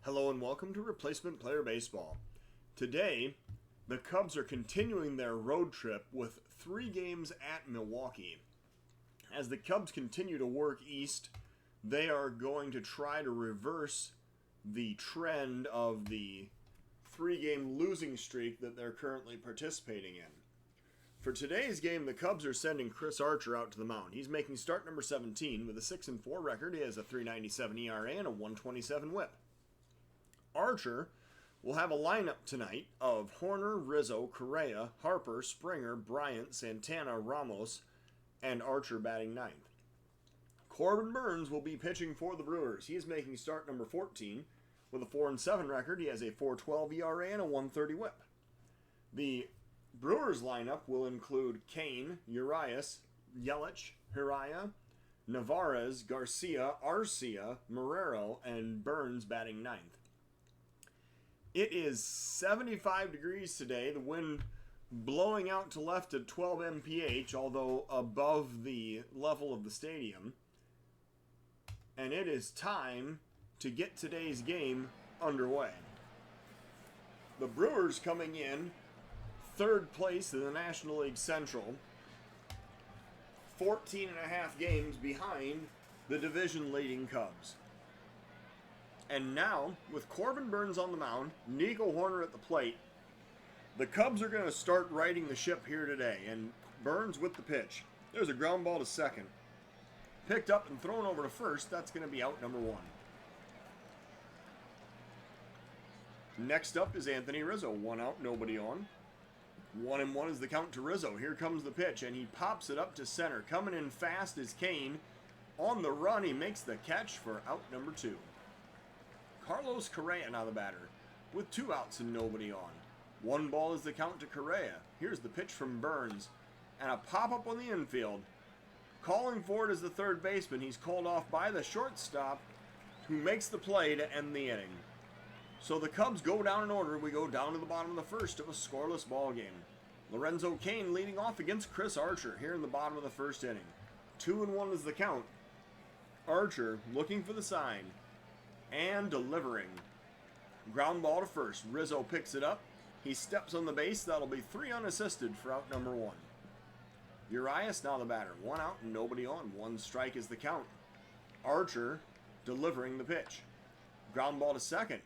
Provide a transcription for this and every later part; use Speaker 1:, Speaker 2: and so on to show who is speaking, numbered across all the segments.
Speaker 1: Hello and welcome to Replacement Player Baseball. Today, the Cubs are continuing their road trip with 3 games at Milwaukee. As the Cubs continue to work east, they are going to try to reverse the trend of the 3-game losing streak that they're currently participating in. For today's game, the Cubs are sending Chris Archer out to the mound. He's making start number 17 with a 6-4 record. He has a 3.97 ERA and a 1.27 WHIP. Archer will have a lineup tonight of Horner, Rizzo, Correa, Harper, Springer, Bryant, Santana, Ramos, and Archer batting ninth. Corbin Burnes will be pitching for the Brewers. He is making start number 14 with a 4-7 record. He has a 4.12 ERA and a 1.30 WHIP. The Brewers lineup will include Kane, Urias, Yelich, Hiraya, Navarez, Garcia, Arcia, Marrero, and Burnes batting ninth. It is 75 degrees today, the wind blowing out to left at 12 mph, although above the level of the stadium. And it is time to get today's game underway. The Brewers coming in third place in the National League Central, 14.5 games behind the division-leading Cubs. And now, with Corbin Burnes on the mound, Nico Hoerner at the plate, the Cubs are going to start righting the ship here today. And Burnes with the pitch. There's a ground ball to second. Picked up and thrown over to first. That's going to be out number 1. Next up is Anthony Rizzo. 1 out, nobody on. 1-1 is the count to Rizzo. Here comes the pitch, and he pops it up to center. Coming in fast is Kane. On the run, he makes the catch for out number 2. Carlos Correa now the batter, with 2 outs and nobody on. 1 ball is the count to Correa. Here's the pitch from Burnes, and a pop-up on the infield. Calling for it is the third baseman. He's called off by the shortstop, who makes the play to end the inning. So the Cubs go down in order. We go down to the bottom of the first of a scoreless ball game. Lorenzo Cain leading off against Chris Archer here in the bottom of the first inning. 2-1 is the count. Archer looking for the sign and delivering. Ground ball to first. Rizzo picks it up. He steps on the base. That'll be 3 unassisted for out number 1. Urias now the batter. 1 out and nobody on. 1 strike is the count. Archer delivering the pitch. Ground ball to second.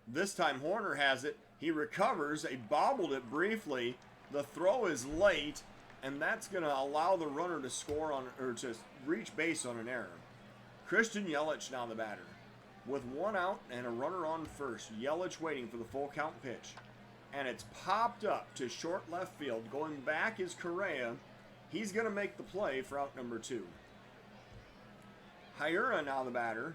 Speaker 1: This time Hoerner has it. He recovers. He bobbled it briefly. The throw is late, and that's going to allow the runner to score on, or to reach base on an error. Christian Yelich now the batter, with 1 out and a runner on first. Yelich waiting for the full count pitch, and it's popped up to short left field. Going back is Correa. He's going to make the play for out number 2. Hiura now the batter,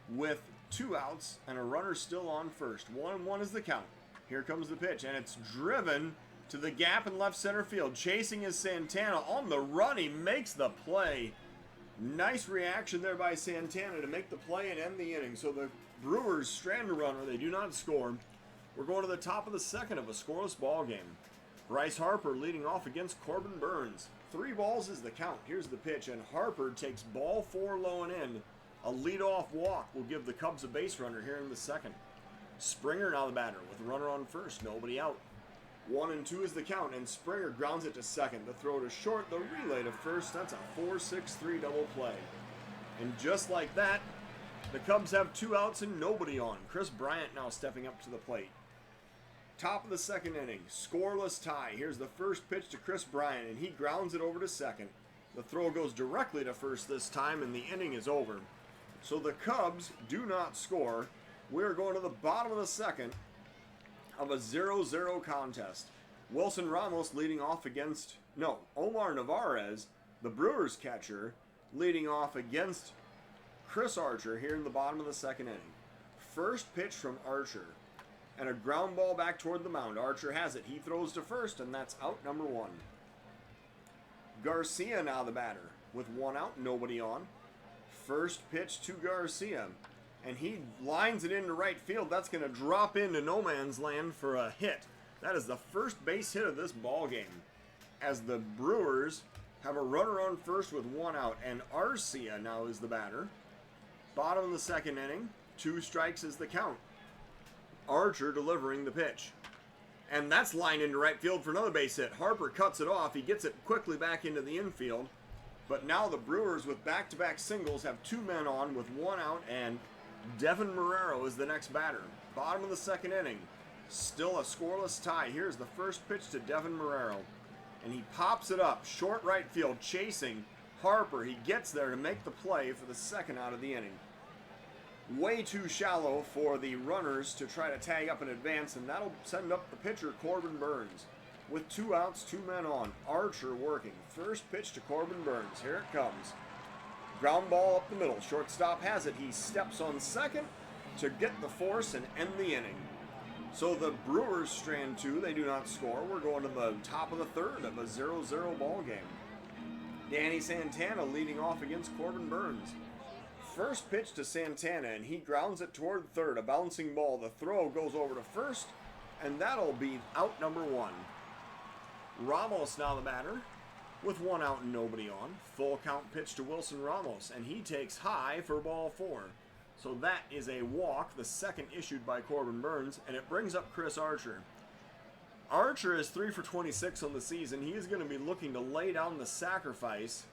Speaker 1: with 2 outs and a runner still on first. 1-1 is the count. Here comes the pitch, and it's driven to the gap in left center field. Chasing is Santana. On the run, he makes the play. Nice reaction there by Santana to make the play and end the inning. So the Brewers strand a runner. They do not score. We're going to the top of the second of a scoreless ball game. Bryce Harper leading off against Corbin Burnes. 3 balls is the count. Here's the pitch, and Harper takes ball 4 low and in. A leadoff walk will give the Cubs a base runner here in the second. Springer now the batter with a runner on first, nobody out. 1-2 is the count, and Springer grounds it to second. The throw to short, the relay to first. That's a 4-6-3 double play. And just like that, the Cubs have 2 outs and nobody on. Chris Bryant now stepping up to the plate. Top of the second inning, scoreless tie. Here's the first pitch to Chris Bryant, and he grounds it over to second. The throw goes directly to first this time, and the inning is over. So the Cubs do not score. We're going to the bottom of the second of a 0-0 contest. Wilson Ramos leading off against, Omar Navarez, the Brewers catcher, leading off against Chris Archer here in the bottom of the second inning. First pitch from Archer, and a ground ball back toward the mound. Archer has it. He throws to first, and that's out number 1. Garcia now the batter, with 1 out, nobody on. First pitch to Garcia, and he lines it into right field. That's going to drop into no man's land for a hit. That is the first base hit of this ball game, as the Brewers have a runner on first with 1 out, and Arcia now is the batter. Bottom of the second inning, 2 strikes is the count. Archer delivering the pitch. And that's lined into right field for another base hit. Harper cuts it off. He gets it quickly back into the infield. But now the Brewers, with back-to-back singles, have 2 men on with 1 out, and Devin Marrero is the next batter. Bottom of the 2nd inning. Still a scoreless tie. Here's the first pitch to Devin Marrero. And he pops it up. Short right field, chasing Harper. He gets there to make the play for the 2nd out of the inning. Way too shallow for the runners to try to tag up in advance, and that'll send up the pitcher, Corbin Burns. With 2 outs, 2 men on. Archer working. First pitch to Corbin Burns. Here it comes. Ground ball up the middle. Shortstop has it. He steps on second to get the force and end the inning. So the Brewers strand 2. They do not score. We're going to the top of the 3rd of a 0-0 ball game. Danny Santana leading off against Corbin Burns. First pitch to Santana, and he grounds it toward third. A bouncing ball. The throw goes over to first, and that'll be out number 1. Ramos now the batter, with 1 out and nobody on. Full count pitch to Wilson Ramos, and he takes high for ball 4. So that is a walk, the 2nd issued by Corbin Burns, and it brings up Chris Archer. Archer is 3 for 26 on the season. He is going to be looking to lay down the sacrifice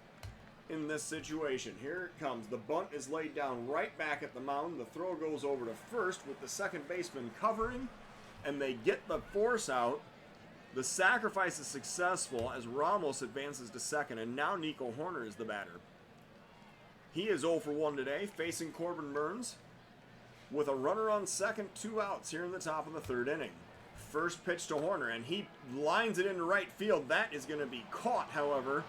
Speaker 1: in this situation. Here it comes. The bunt is laid down right back at the mound. The throw goes over to first with the 2nd baseman covering, and they get the force out. The sacrifice is successful as Ramos advances to 2nd, and now Nico Horner is the batter. He is 0 for 1 today, facing Corbin Burns with a runner on 2nd, 2 outs here in the top of the 3rd inning. First pitch to Horner, and he lines it into right field. That is going to be caught, however,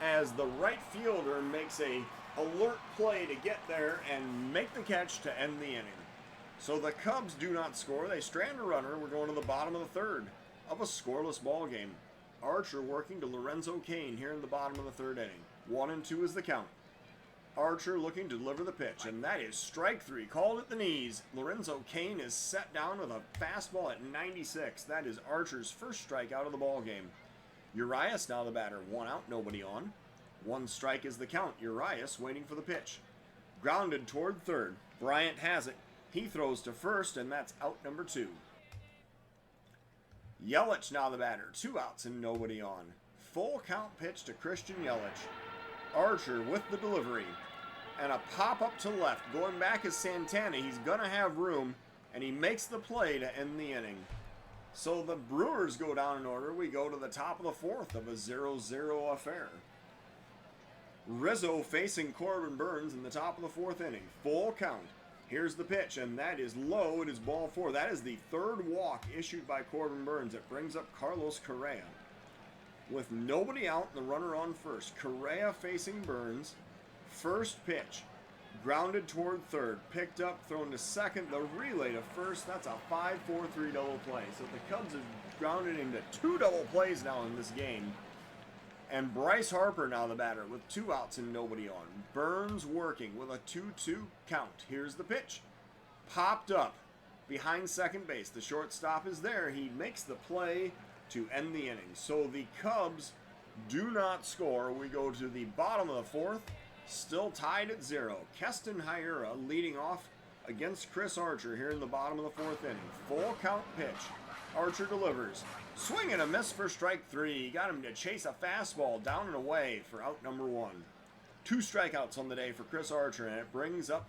Speaker 1: as the right fielder makes a alert play to get there and make the catch to end the inning. So the Cubs do not score. They strand a runner. We're going to the bottom of the 3rd of a scoreless ball game. Archer working to Lorenzo Cain here in the bottom of the 3rd inning. 1-2 is the count. Archer looking to deliver the pitch, and that is strike 3, called at the knees. Lorenzo Cain is set down with a fastball at 96. That is Archer's first strikeout of the ball game. Urias now the batter. 1 out, nobody on. 1 strike is the count. Urias waiting for the pitch. Grounded toward third. Bryant has it. He throws to first, and that's out number 2. Yelich now the batter. 2 outs and nobody on. Full count pitch to Christian Yelich. Archer with the delivery. And a pop up to left. Going back is Santana. He's going to have room, and he makes the play to end the inning. So the Brewers go down in order. We go to the top of the 4th of a 0-0 affair. Rizzo facing Corbin Burns in the top of the 4th inning. Full count. Here's the pitch, and that is low. It is ball 4. That is the 3rd walk issued by Corbin Burns. It brings up Carlos Correa. With nobody out and the runner on first. Correa facing Burns. First pitch. Grounded toward third. Picked up, thrown to second. The relay to first. That's a 5-4-3 double play. So the Cubs have grounded into 2 double plays now in this game. And Bryce Harper now the batter with 2 outs and nobody on. Burns working with a 2-2 count. Here's the pitch. Popped up behind second base. The shortstop is there. He makes the play to end the inning. So the Cubs do not score. We go to the bottom of the 4th. Still tied at 0. Keston Hiura leading off against Chris Archer here in the bottom of the 4th inning. Full count pitch. Archer delivers. Swing and a miss for strike 3. Got him to chase a fastball down and away for out number 1. 2 strikeouts on the day for Chris Archer, and it brings up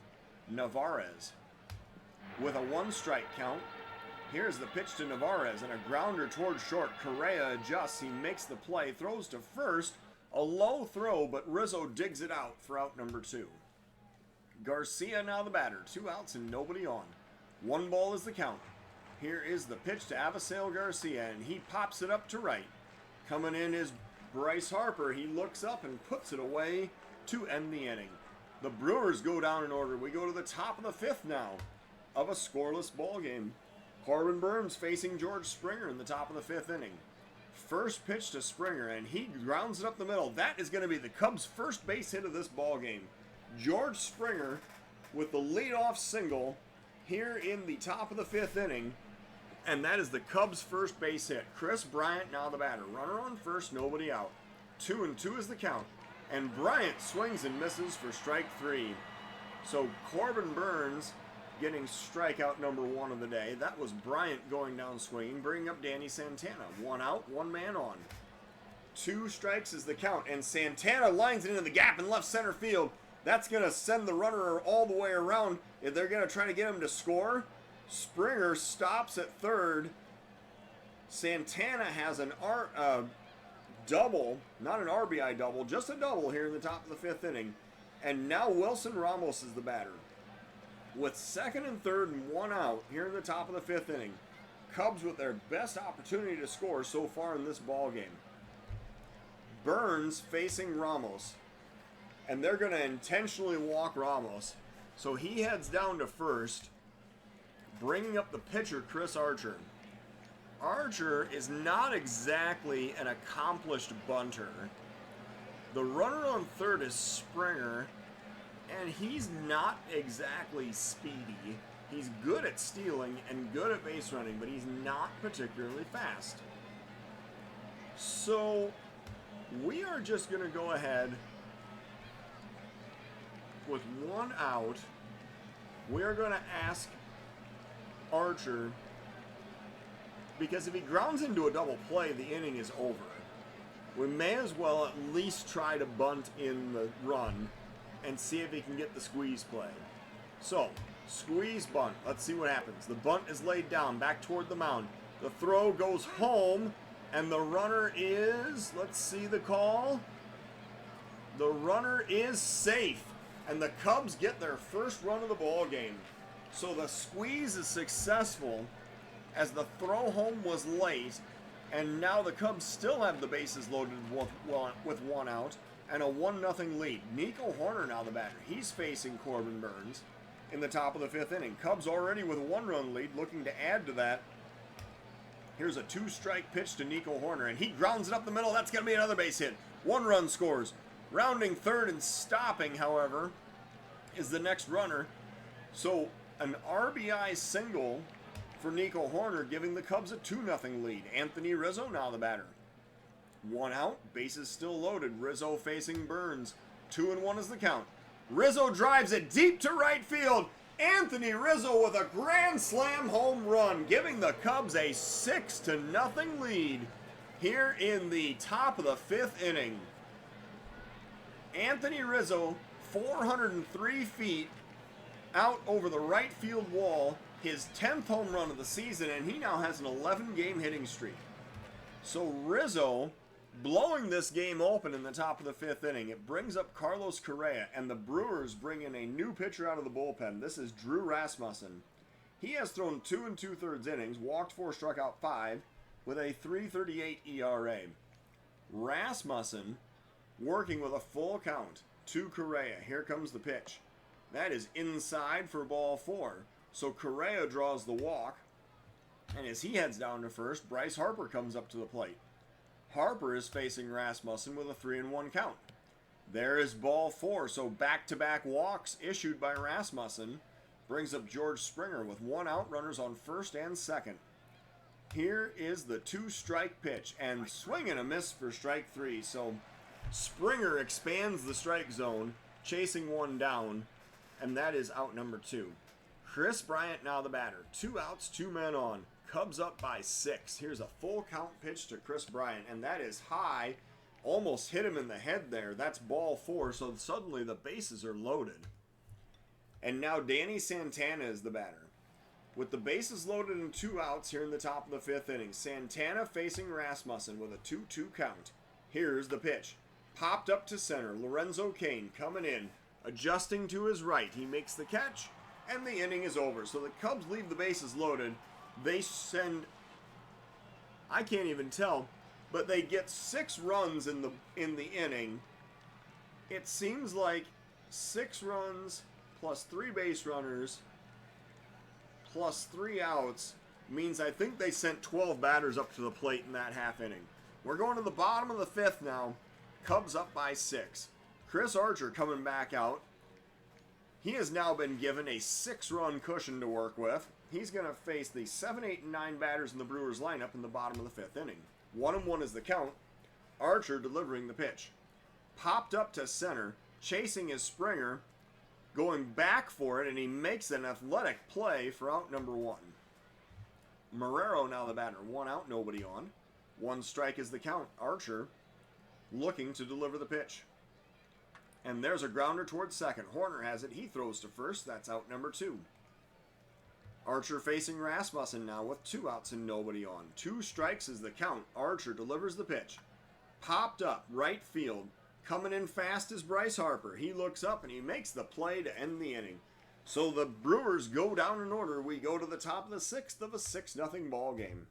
Speaker 1: Navarez with a 1-strike count. Here's the pitch to Navarez, and a grounder toward short. Correa adjusts. He makes the play, throws to first. A low throw, but Rizzo digs it out for out number 2. Garcia now the batter. 2 outs and nobody on. 1 ball is the count. Here is the pitch to Avisail Garcia, and he pops it up to right. Coming in is Bryce Harper. He looks up and puts it away to end the inning. The Brewers go down in order. We go to the top of the 5th now of a scoreless ball game. Corbin Burns facing George Springer in the top of the 5th inning. First pitch to Springer, and he grounds it up the middle. That is going to be the Cubs' first base hit of this ball game. George Springer with the leadoff single here in the top of the 5th inning, and that is the Cubs' first base hit. Chris Bryant now the batter. Runner on first, nobody out. 2-2 is the count, and Bryant swings and misses for strike 3. So Corbin Burns getting strikeout number 1 of the day. That was Bryant going down swinging, bringing up Danny Santana. 1 out, 1 man on. 2 strikes is the count, and Santana lines it into the gap in left center field. That's going to send the runner all the way around. If they're going to try to get him to score, Springer stops at third. Santana has an double, not an RBI double, just a double here in the top of the 5th inning. And now Wilson Ramos is the batter. With 2nd and 3rd and 1 out here in the top of the 5th inning. Cubs with their best opportunity to score so far in this ball game. Burns facing Ramos. And they're going to intentionally walk Ramos. So he heads down to first, bringing up the pitcher, Chris Archer. Archer is not exactly an accomplished bunter. The runner on third is Springer, and he's not exactly speedy. He's good at stealing and good at base running, but he's not particularly fast. So we are just going to go ahead with 1 out. We're going to ask Archer, because if he grounds into a double play, the inning is over. We may as well at least try to bunt in the run and see if he can get the squeeze play. So, squeeze bunt. Let's see what happens. The bunt is laid down back toward the mound. The throw goes home, and the runner is, let's see the call. The runner is safe, and the Cubs get their first run of the ball game. So the squeeze is successful, as the throw home was late, and now the Cubs still have the bases loaded with 1 out and a 1-0 lead. Nico Horner now the batter. He's facing Corbin Burns in the top of the 5th inning. Cubs already with a 1-run lead, looking to add to that. Here's a 2-strike pitch to Nico Horner, and he grounds it up the middle. That's going to be another base hit. 1 run scores. Rounding third and stopping, however, is the next runner. So an RBI single for Nico Horner, giving the Cubs a 2-0 lead. Anthony Rizzo now the batter. 1 out, bases still loaded. Rizzo facing Burns. 2-1 is the count. Rizzo drives it deep to right field. Anthony Rizzo with a grand slam home run, giving the Cubs a 6-0 lead here in the top of the 5th inning. Anthony Rizzo, 403 feet out over the right field wall, his 10th home run of the season, and he now has an 11-game hitting streak. So Rizzo blowing this game open in the top of the 5th inning. It brings up Carlos Correa, and the Brewers bring in a new pitcher out of the bullpen. This is Drew Rasmussen. He has thrown 2 2/3 innings, walked 4, struck out 5, with a 3.38 ERA. Rasmussen working with a full count to Correa. Here comes the pitch. That is inside for ball 4. So Correa draws the walk, and as he heads down to first, Bryce Harper comes up to the plate. Harper is facing Rasmussen with a 3-1 count. There is ball 4, so back-to-back walks issued by Rasmussen brings up George Springer with 1 out, runners on first and second. Here is the 2-strike pitch, and swing and a miss for strike 3. So Springer expands the strike zone, chasing 1 down, and that is out number 2. Chris Bryant now the batter. 2 outs, 2 men on. Cubs up by 6. Here's a full count pitch to Chris Bryant, and that is high. Almost hit him in the head there. That's ball 4, so suddenly the bases are loaded. And now Danny Santana is the batter. With the bases loaded and 2 outs here in the top of the 5th inning, Santana facing Rasmussen with a 2-2 count. Here's the pitch. Popped up to center. Lorenzo Cain coming in, adjusting to his right. He makes the catch, and the inning is over. So the Cubs leave the bases loaded. They send, I can't even tell, but they get 6 runs in the inning. It seems like 6 runs plus 3 base runners plus 3 outs means I think they sent 12 batters up to the plate in that half inning. We're going to the bottom of the 5th now. Cubs up by 6. Chris Archer coming back out. He has now been given a 6-run cushion to work with. He's going to face the 7, 8, and 9 batters in the Brewers lineup in the bottom of the 5th inning. 1-1 is the count. Archer delivering the pitch. Popped up to center. Chasing is Springer. going back for it, and he makes an athletic play for out number 1. Marrero now the batter. 1 out, nobody on. 1 strike is the count. Archer looking to deliver the pitch. And there's a grounder towards second. Horner has it. He throws to first. That's out number 2. Archer facing Rasmussen now with 2 outs and nobody on. 2 strikes is the count. Archer delivers the pitch. Popped up, right field. Coming in fast is Bryce Harper. He looks up and he makes the play to end the inning. So the Brewers go down in order. We go to the top of the 6th of a 6-0 ball game.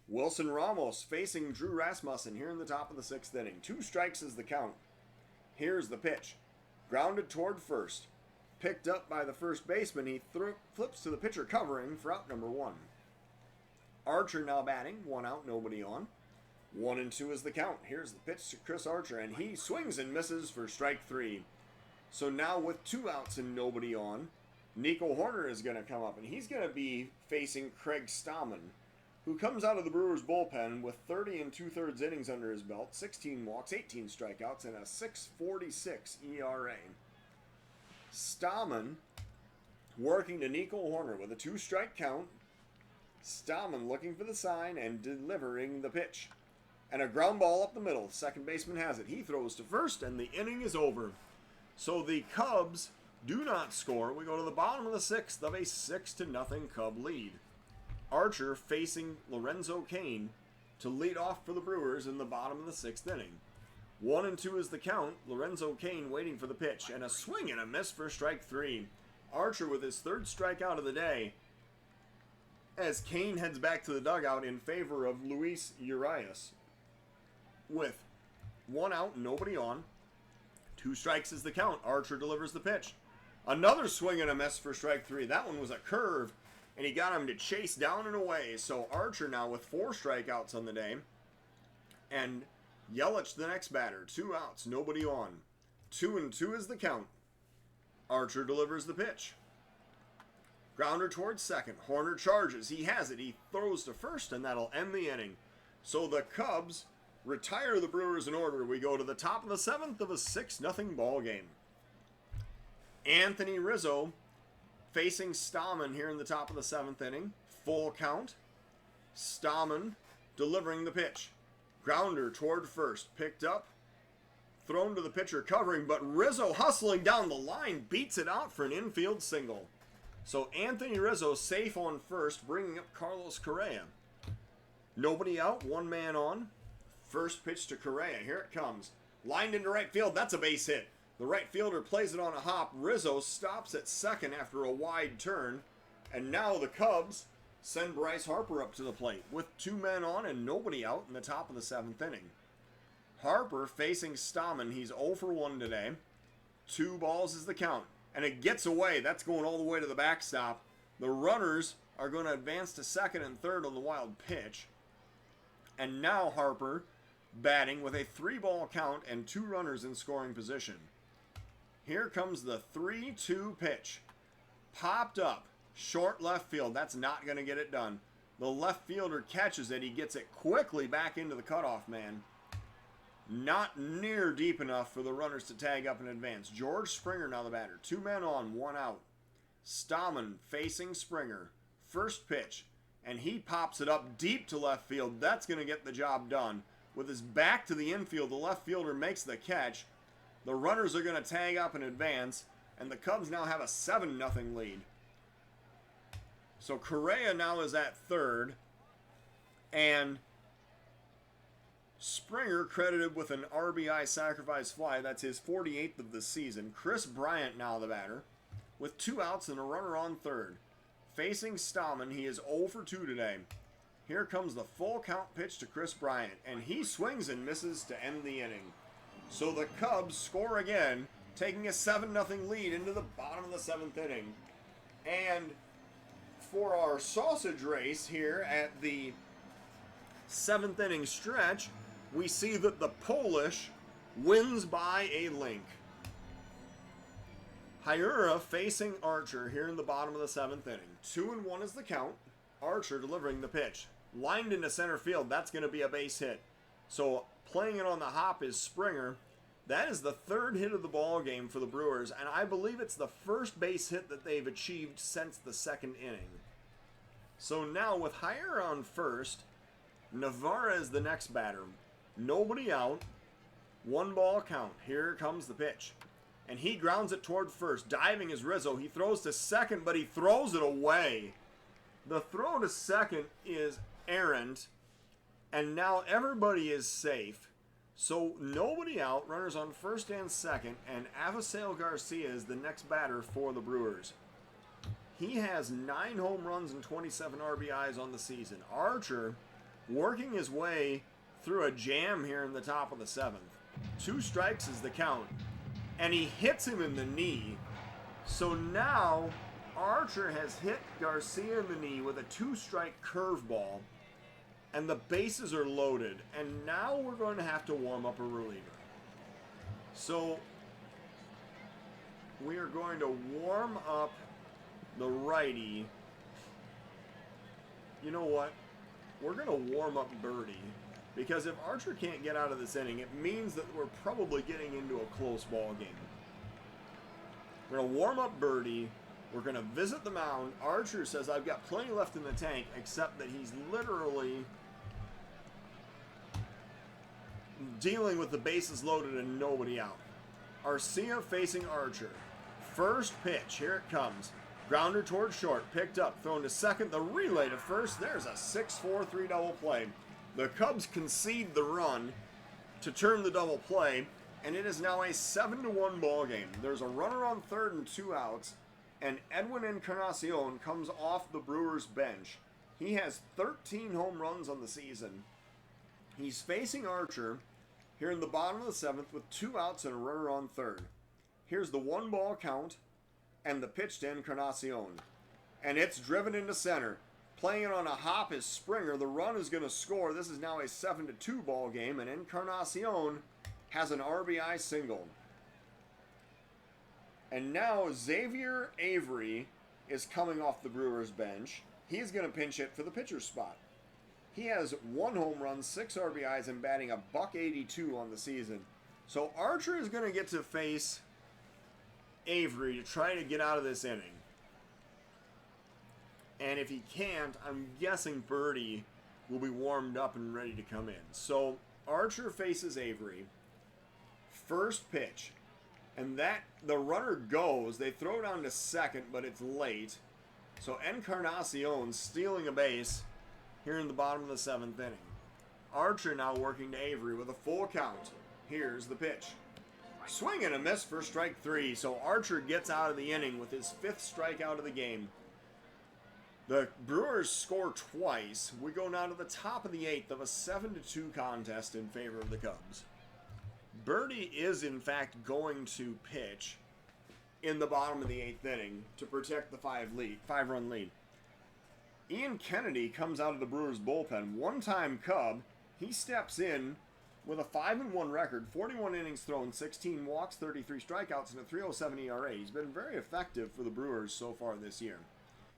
Speaker 1: Wilson Ramos facing Drew Rasmussen here in the top of the 6th inning. 2 strikes is the count. Here's the pitch. Grounded toward first. Picked up by the first baseman. He flips to the pitcher covering for out number 1. Archer now batting. 1 out, nobody on. 1 and 2 is the count. Here's the pitch to Chris Archer, and he swings and misses for strike 3. So now with 2 outs and nobody on, Nico Horner is going to come up, and he's going to be facing Craig Stammen, who comes out of the Brewers bullpen with 30 2/3 innings under his belt, 16 walks, 18 strikeouts, and a 6.46 ERA. Stammen working to Nico Horner with a 2-strike count. Stammen looking for the sign and delivering the pitch. And a ground ball up the middle. The second baseman has it. He throws to first, and the inning is over. So the Cubs do not score. We go to the bottom of the 6th of a 6-0 Cub lead. Archer facing Lorenzo Cain to lead off for the Brewers in the bottom of the 6th inning. 1 and 2 is the count. Lorenzo Cain waiting for the pitch, and a swing and a miss for strike 3. Archer with his 3rd strikeout of the day as Cain heads back to the dugout in favor of Luis Urias. With 1 out, nobody on. 2 strikes is the count. Archer delivers the pitch. Another swing and a miss for strike 3. That one was a curve, and he got him to chase down and away. So Archer now with 4 strikeouts on the day. And Yelich the next batter. 2 outs, nobody on. 2 and 2 is the count. Archer delivers the pitch. Grounder towards second. Horner charges. He has it. He throws to first, and that'll end the inning. So the Cubs retire the Brewers in order. We go to the top of the 7th of a 6-0 ball game. Anthony Rizzo facing Stammen here in the top of the 7th inning. Full count. Stammen delivering the pitch. Grounder toward first. Picked up. Thrown to the pitcher covering, but Rizzo hustling down the line beats it out for an infield single. So Anthony Rizzo safe on first, bringing up Carlos Correa. Nobody out, 1 man on. First pitch to Correa. Here it comes. Lined into right field. That's a base hit. The right fielder plays it on a hop. Rizzo stops at second after a wide turn. And now the Cubs send Bryce Harper up to the plate with 2 men on and nobody out in the top of the 7th inning. Harper facing Stammen. He's 0 for 1 today. 2 balls is the count. And it gets away. That's going all the way to the backstop. The runners are going to advance to second and third on the wild pitch. And now Harper batting with a 3-ball count and 2 runners in scoring position. Here comes the 3-2 pitch. Popped up. Short left field. That's not going to get it done. The left fielder catches it. He gets it quickly back into the cutoff man. Not near deep enough for the runners to tag up and advance. George Springer now the batter. 2 men on, 1 out. Stammen facing Springer. First pitch. And he pops it up deep to left field. That's going to get the job done. With his back to the infield, the left fielder makes the catch. The runners are going to tag up and advance. And the Cubs now have a 7-0 lead. So Correa now is at third. And Springer credited with an RBI sacrifice fly. That's his 48th of the season. Chris Bryant now the batter. With 2 outs and a runner on third. Facing Stammen, he is 0 for 2 today. Here comes the full count pitch to Chris Bryant. And he swings and misses to end the inning. So the Cubs score again, taking a 7-0 lead into the bottom of the 7th inning. And for our sausage race here at the 7th inning stretch, we see that the Polish wins by a link. Hyura facing Archer here in the bottom of the 7th inning. 2-1 is the count. Archer delivering the pitch. Lined into center field. That's going to be a base hit. So playing it on the hop is Springer. That is the third hit of the ball game for the Brewers, and I believe it's the first base hit that they've achieved since the second inning. So now with Hire on first, Navarra is the next batter. Nobody out. 1 ball count. Here comes the pitch. And he grounds it toward first. Diving is Rizzo. He throws to second, but he throws it away. The throw to second is errant. And now everybody is safe. So nobody out. Runners on first and second. And Avisail Garcia is the next batter for the Brewers. He has 9 home runs and 27 RBIs on the season. Archer working his way through a jam here in the top of the 7th. 2 strikes is the count. And he hits him in the knee. So now Archer has hit Garcia in the knee with a 2-strike curveball. And the bases are loaded. And now we're going to have to warm up a reliever. So we are going to warm up the righty. You know what? We're going to warm up Birdie. Because if Archer can't get out of this inning, it means that we're probably getting into a close ball game. We're going to warm up Birdie. We're going to visit the mound. Archer says, I've got plenty left in the tank, except that he's literally dealing with the bases loaded and nobody out. Arcia facing Archer. First pitch. Here it comes. Grounder toward short. Picked up. Thrown to second. The relay to first. There's a 6-4-3 double play. The Cubs concede the run to turn the double play, and it is now a 7-1 ball game. There's a runner on third and 2 outs, and Edwin Encarnacion comes off the Brewers bench. He has 13 home runs on the season. He's facing Archer here in the bottom of the 7th with 2 outs and a runner on third. Here's the 1 ball count and the pitch to Encarnacion. And it's driven into center. Playing it on a hop is Springer. The run is going to score. This is now a 7-2 ball game, and Encarnacion has an RBI single. And now Xavier Avery is coming off the Brewers bench. He's going to pinch hit for the pitcher's spot. He has 1 home run, 6 RBIs, and batting a .182 on the season. So Archer is going to get to face Avery to try to get out of this inning. And if he can't, I'm guessing Birdie will be warmed up and ready to come in. So Archer faces Avery. First pitch. And the runner goes. They throw down to second, but it's late. So Encarnacion stealing a base here in the bottom of the 7th inning. Archer now working to Avery with a full count. Here's the pitch. Swing and a miss for strike 3. So Archer gets out of the inning with his 5th strikeout of the game. The Brewers score twice. We go now to the top of the 8th of a 7-2 contest in favor of the Cubs. Birdie is, in fact, going to pitch in the bottom of the 8th inning to protect the 5-run lead. Ian Kennedy comes out of the Brewers bullpen. One-time Cub. He steps in with a 5-1 record, 41 innings thrown, 16 walks, 33 strikeouts, and a 3.07 ERA. He's been very effective for the Brewers so far this year.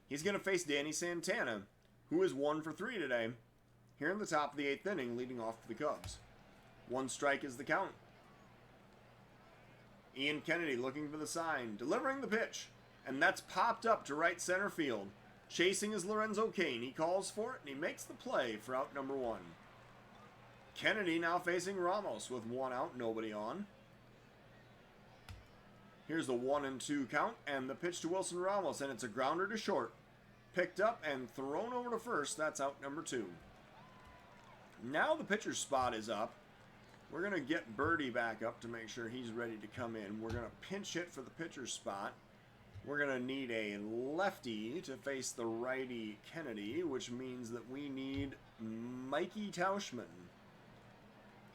Speaker 1: He's going to face Danny Santana, who is 1 for 3 today, here in the top of the 8th inning, leading off for the Cubs. 1 strike is the count. Ian Kennedy looking for the sign, delivering the pitch, and that's popped up to right center field. Chasing is Lorenzo Cain. He calls for it, and he makes the play for out number 1. Kennedy now facing Ramos with 1 out, nobody on. Here's the 1-2 count, and the pitch to Wilson Ramos, and it's a grounder to short. Picked up and thrown over to first. That's out number 2. Now the pitcher's spot is up. We're going to get Birdie back up to make sure he's ready to come in. We're going to pinch hit for the pitcher's spot. We're going to need a lefty to face the righty Kennedy, which means that we need Mikey Tauschman.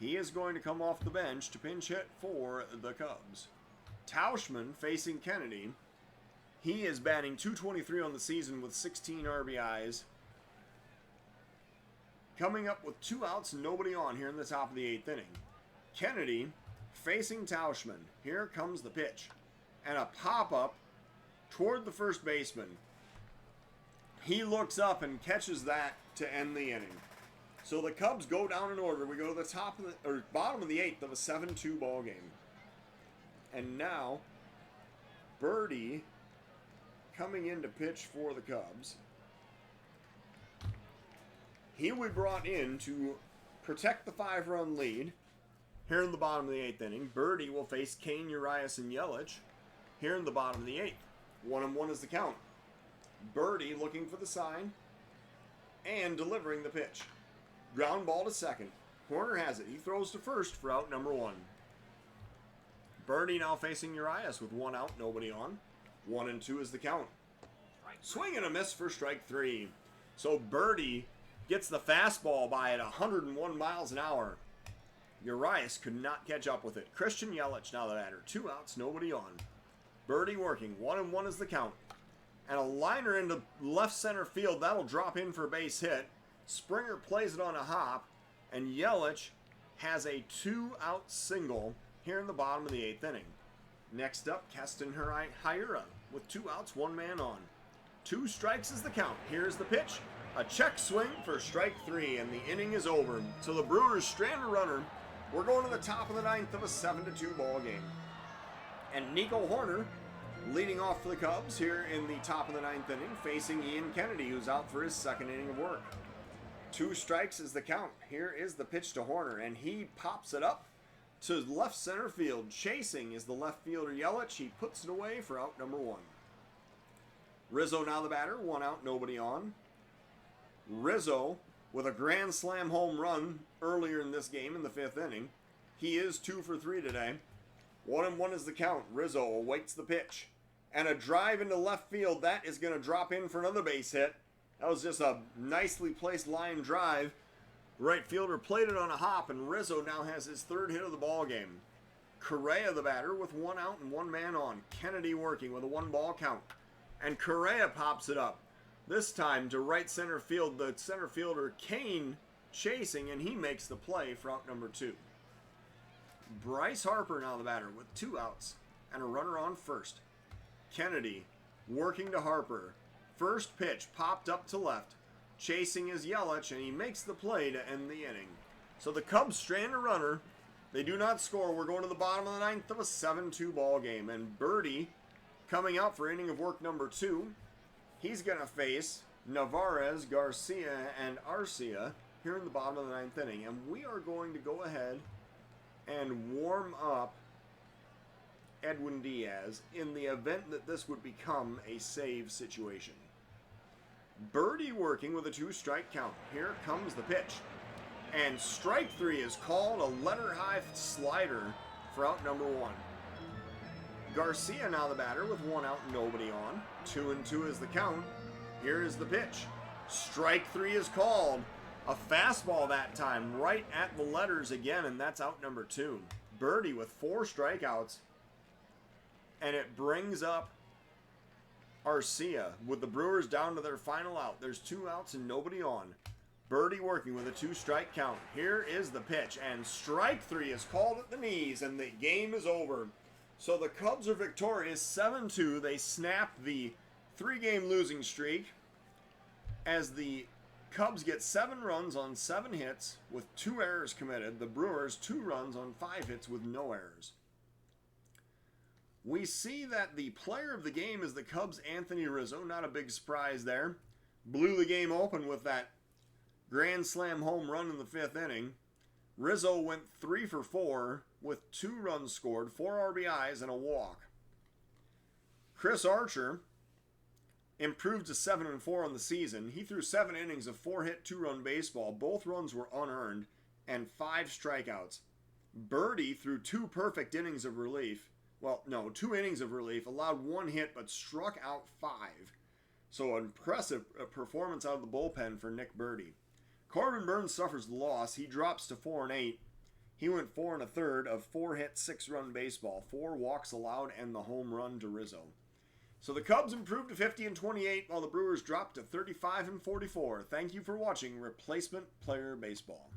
Speaker 1: He is going to come off the bench to pinch hit for the Cubs. Tauschman facing Kennedy. He is batting .223 on the season with 16 RBIs. Coming up with 2 outs and nobody on here in the top of the 8th inning. Kennedy facing Tauschman. Here comes the pitch. And a pop-up toward the first baseman. He looks up and catches that to end the inning. So the Cubs go down in order. We go to the bottom of the 8th of a 7-2 ball game. And now, Birdie coming in to pitch for the Cubs. He will be brought in to protect the 5-run lead here in the bottom of the 8th inning. Birdie will face Kane, Urias, and Yelich here in the bottom of the 8th. 1-1 is the count. Birdie looking for the sign and delivering the pitch. Ground ball to second. Horner has it. He throws to first for out number 1. Birdie now facing Urias with 1 out, nobody on. 1-2 is the count. Swing and a miss for strike 3. So Birdie gets the fastball by at 101 miles an hour. Urias could not catch up with it. Christian Yelich now the batter. 2 outs, nobody on. Birdie working. 1-1 is the count. And a liner into left center field. That'll drop in for a base hit. Springer plays it on a hop. And Yelich has a 2-out single here in the bottom of the 8th inning. Next up, Keston Hiura with 2 outs, 1 man on. 2 strikes is the count. Here's the pitch. A check swing for strike 3, and the inning is over. So the Brewers strand a runner. We're going to the top of the 9th of a 7-2 ball game. And Nico Horner leading off for the Cubs here in the top of the 9th inning, facing Ian Kennedy, who's out for his 2nd inning of work. 2 strikes is the count. Here is the pitch to Horner, and he pops it up to left center field. Chasing is the left fielder Yelich. He puts it away for out number 1. Rizzo now the batter. 1 out, nobody on. Rizzo with a grand slam home run earlier in this game in the 5th inning. He is 2 for 3 today. 1-1 is the count. Rizzo awaits the pitch. And a drive into left field. That is going to drop in for another base hit. That was just a nicely placed line drive. Right fielder played it on a hop, and Rizzo now has his 3rd hit of the ball game. Correa the batter with 1 out and 1 man on. Kennedy working with a 1-ball count. And Correa pops it up. This time to right center field. The center fielder Kane chasing, and he makes the play for out number 2. Bryce Harper now the batter with 2 outs and a runner on first. Kennedy working to Harper. First pitch popped up to left. Chasing is Yelich, and he makes the play to end the inning. So the Cubs strand a runner. They do not score. We're going to the bottom of the 9th of a 7-2 ball game. And Birdie coming out for inning of work number 2. He's going to face Navarez, Garcia, and Arcia here in the bottom of the 9th inning. And we are going to go ahead and warm up Edwin Diaz in the event that this would become a save situation. Birdie working with a 2-strike count. Here comes the pitch. And strike 3 is called, a letter-high slider for out number 1. Garcia now the batter with 1 out, nobody on. 2-2 is the count. Here is the pitch. Strike 3 is called. A fastball that time, right at the letters again, and that's out number 2. Birdie with 4 strikeouts. And it brings up Arcia with the Brewers down to their final out. There's 2 outs and nobody on. Birdie working with a 2-strike count. Here is the pitch, and strike 3 is called at the knees, and the game is over. So the Cubs are victorious 7-2. They snap the 3-game losing streak as the Cubs get 7 runs on 7 hits with 2 errors committed. The Brewers 2 runs on 5 hits with no errors. We see that the player of the game is the Cubs' Anthony Rizzo. Not a big surprise there. Blew the game open with that grand slam home run in the 5th inning. Rizzo went 3 for 4 with 2 runs scored, 4 RBIs, and a walk. Chris Archer improved to 7-4 on the season. He threw 7 innings of 4-hit, 2-run baseball. Both runs were unearned and 5 strikeouts. Birdie threw 2 perfect innings of relief. Well, no, 2 innings of relief, allowed 1 hit, but struck out 5. So an impressive performance out of the bullpen for Nick Birdie. Corbin Burns suffers the loss. He drops to 4-8. He went 4 1/3 of 4-hit, 6-run baseball, 4 walks allowed, and the home run to Rizzo. So the Cubs improved to 50-28, while the Brewers dropped to 35-44. Thank you for watching Replacement Player Baseball.